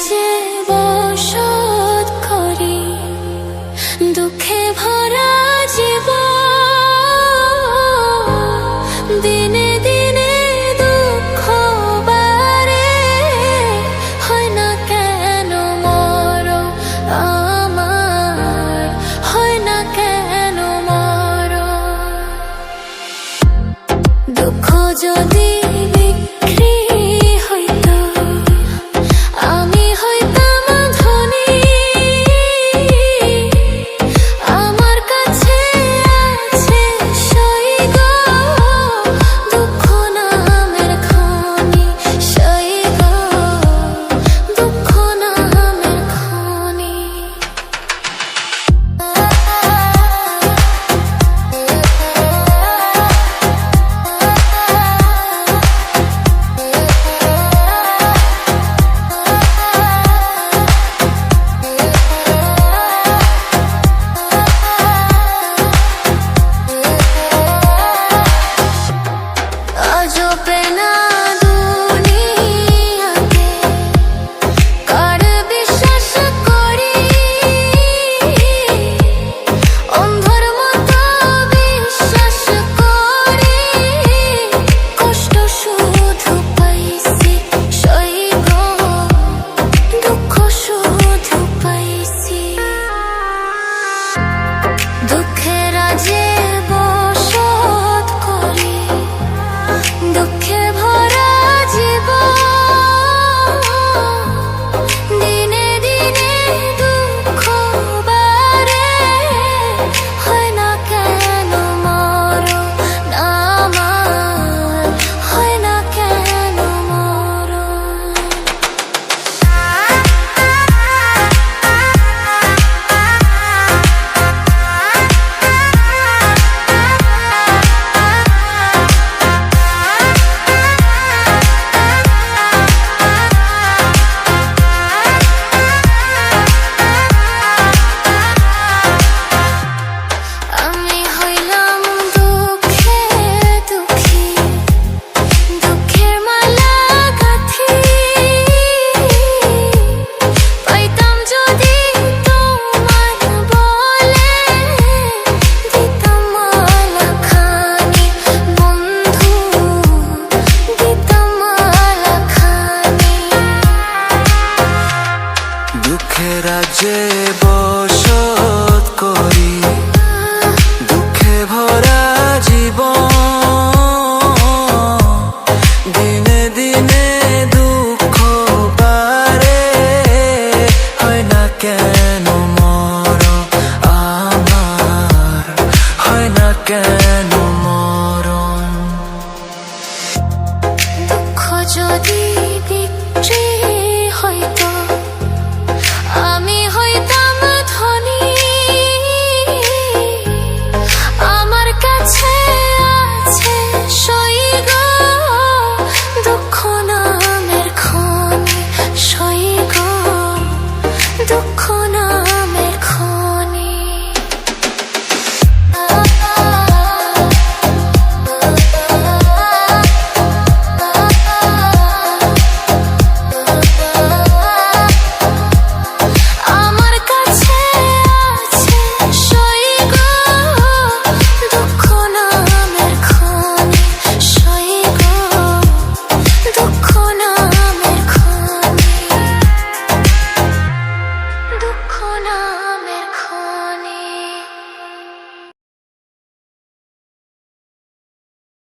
যে বসত করি দুঃখে ভরা জীবন, দিনে দিনে দুঃখ বাড়ে, হয় না কেন মরো আমার, হয় না কেন মরো। দুঃখ যদি বিক্রি হইতো আমি হইতাম ধনী, আমার কাছে আছে সই গো দুঃখ নামের খনি, সই গো দুঃখ নামের খনি। আজবে না দুনিয়াতে কার বিশ্বাস করি, অন্ধর মতো বিশ্বাস করি, কষ্ট শুধু পাইছি সই গো দুঃখ শুধু পাইছি। দুঃখের রাজে বসত করি দুঃখে ভরা জীবন, দিনে দিনে দুঃখ বাড়ে, হয় না কেন মরো আমার, হয় না কেন মরো। আমি হইলাম দুঃখে দুঃখী, দুঃখের মালা গাঁথি, পাইতাম যদি তোমার বলে, দিতাম মালা খানি বন্ধু, দিতাম মালা খানি। দুঃখের রাজ্যে বসত করি দুঃখে ভরা জীবন, দিনে দিনে দুঃখ বাড়ে, হয় না কেন মরো আমার, হয় না কেন মরণ। দুঃখ যদি বিক্রি হইতো আমি হইতাম ধনী, আমার কাছে আছে সই গো দুঃখ নামের খনি, সই গো দুঃখ নামের খনি। আমার কাছে আছে সই গো দুঃখ নামের খনি, সই গো দুঃখ নামের খনি, দুঃখ নামের